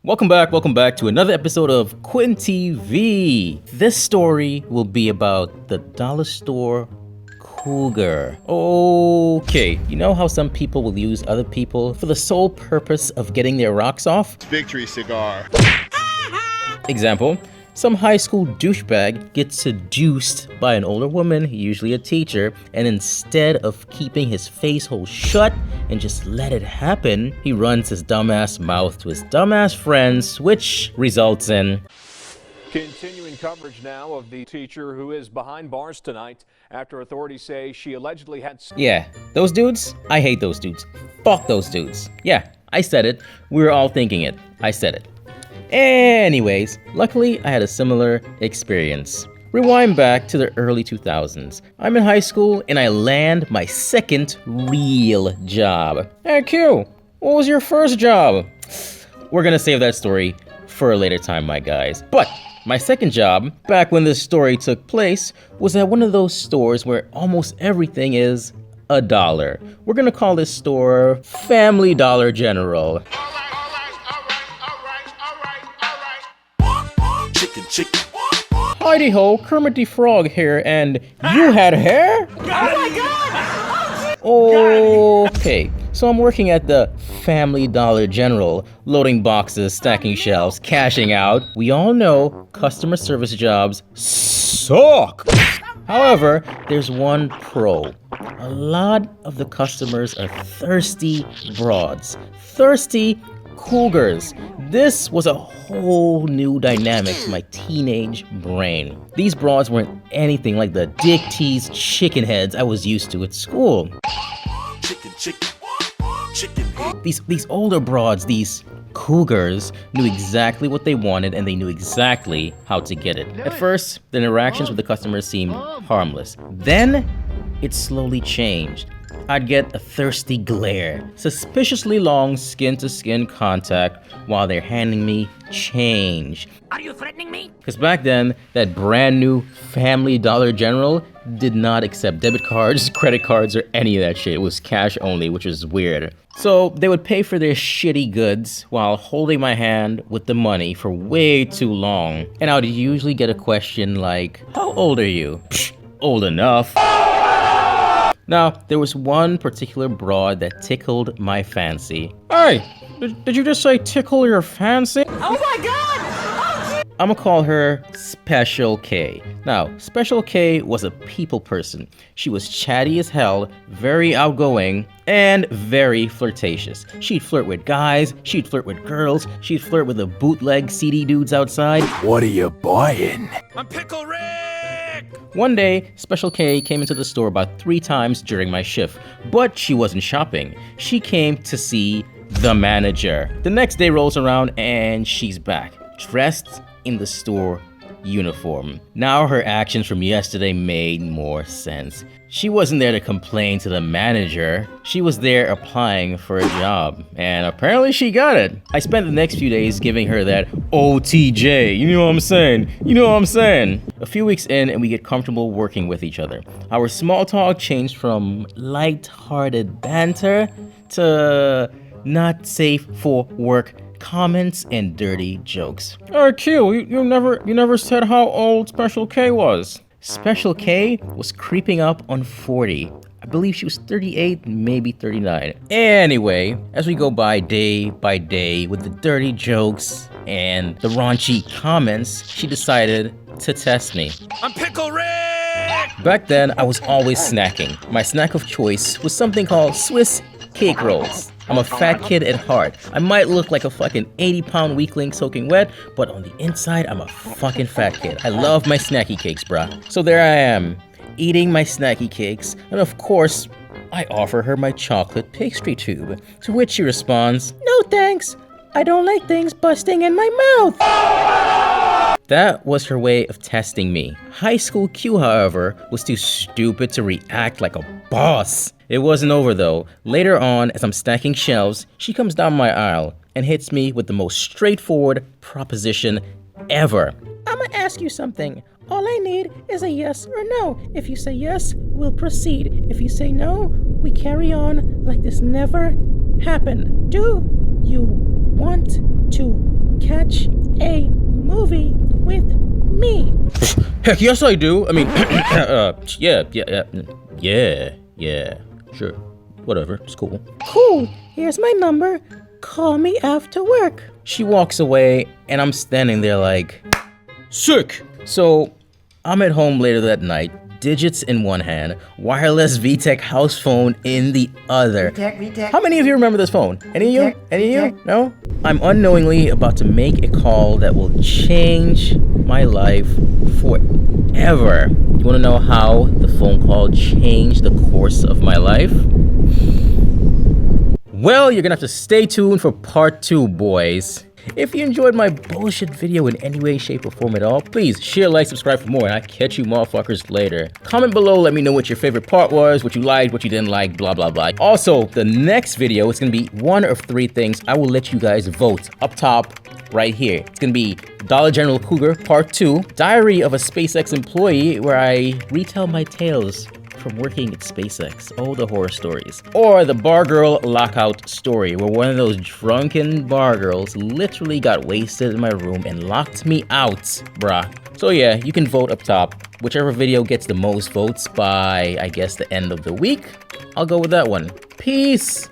Welcome back to another episode of QuintonTv. This story will be about the dollar store Cougar. Okay, you know how some people will use other people for the sole purpose of getting their rocks off? Victory cigar. Example, some high school douchebag gets seduced by an older woman, usually a teacher, and instead of keeping his face hole shut and just let it happen, he runs his dumbass mouth to his dumbass friends, which results in... Continuing coverage now of the teacher who is behind bars tonight after authorities say she allegedly had... Yeah, those dudes? I hate those dudes. Fuck those dudes. Yeah, I said it. We were all thinking it. I said it. Anyways, luckily I had a similar experience. Rewind back to the early 2000s. I'm in high school and I land my second real job. Hey Q, what was your first job? We're gonna save that story for a later time, my guys. But my second job, back when this story took place, was at one of those stores where almost everything is $1. We're gonna call this store Family Dollar General. Chicken. Heidi ho, Kermit the Frog here, and you had hair? Oh my god! Okay, so I'm working at the Family Dollar General, loading boxes, stacking shelves, cashing out. We all know customer service jobs suck. However, there's one pro. A lot of the customers are thirsty broads. Thirsty Cougars. This was a whole new dynamic to my teenage brain. These broads weren't anything like the dick teased chicken heads I was used to at school. Chicken. These older broads, these Cougars, knew exactly what they wanted and they knew exactly how to get it. At first, the interactions with the customers seemed harmless. Then, it slowly changed. I'd get a thirsty glare, suspiciously long skin-to-skin contact while they're handing me change. Are you threatening me? Because back then, that brand new Family Dollar General did not accept debit cards, credit cards, or any of that shit. It was cash only, which is weird. So they would pay for their shitty goods while holding my hand with the money for way too long. And I would usually get a question like, how old are you? Psh, old enough. Now, there was one particular broad that tickled my fancy. Hey, did you just say tickle your fancy? Oh my god! I'ma call her Special K. Now, Special K was a people person. She was chatty as hell, very outgoing, and very flirtatious. She'd flirt with guys, she'd flirt with girls, she'd flirt with the bootleg CD dudes outside. What are you buying? I'm Pickle Rick! One day, Special K came into the store about 3 times during my shift, but she wasn't shopping. She came to see the manager. The next day rolls around and she's back, dressed in the store uniform. Now her actions from yesterday made more sense. She wasn't there to complain to the manager. She was there applying for a job, and apparently she got it. I spent the next few days giving her that OTJ, you know what I'm saying? A few weeks in and we get comfortable working with each other. Our small talk changed from light-hearted banter to not safe for work comments and dirty jokes. Q, you never said how old Special K was. Special K was creeping up on 40. I believe she was 38, maybe 39. Anyway, as we go by day with the dirty jokes and the raunchy comments, she decided to test me. I'm Pickle Rick! Back then, I was always snacking. My snack of choice was something called Swiss cake rolls. I'm a fat kid at heart. I might look like a fucking 80-pound weakling soaking wet, but on the inside, I'm a fucking fat kid. I love my snacky cakes, bruh. So there I am, eating my snacky cakes, and of course, I offer her my chocolate pastry tube, to which she responds, "No thanks, I don't like things busting in my mouth." That was her way of testing me. High school Q, however, was too stupid to react like a boss. It wasn't over though. Later on, as I'm stacking shelves, she comes down my aisle and hits me with the most straightforward proposition ever. "I'ma ask you something. All I need is a yes or no. If you say yes, we'll proceed. If you say no, we carry on like this never happened. Do you want to catch a movie with me? Heck yes I do. I mean, yeah, sure. Whatever, it's cool. Cool, here's my number. Call me after work. She walks away and I'm standing there like, sick. So I'm at home later that night, digits in one hand, wireless VTech house phone in the other. VTech. How many of you remember this phone? Any of you? Any of you? No? I'm unknowingly about to make a call that will change my life forever. You wanna know how the phone call changed the course of my life? Well, you're gonna have to stay tuned for part 2, boys. If you enjoyed my bullshit video in any way, shape, or form at all, please share, like, subscribe for more, and I'll catch you motherfuckers later. Comment below, let me know what your favorite part was, what you liked, what you didn't like, blah, blah, blah. Also, the next video is gonna be one of 3 things. I will let you guys vote up top right here. It's gonna be Dollar General Cougar Part 2, Diary of a SpaceX Employee, where I retell my tales from working at SpaceX, all the horror stories. Or the bar girl lockout story, where one of those drunken bar girls literally got wasted in my room and locked me out, bruh. So yeah, you can vote up top. Whichever video gets the most votes by, I guess, the end of the week, I'll go with that one. Peace!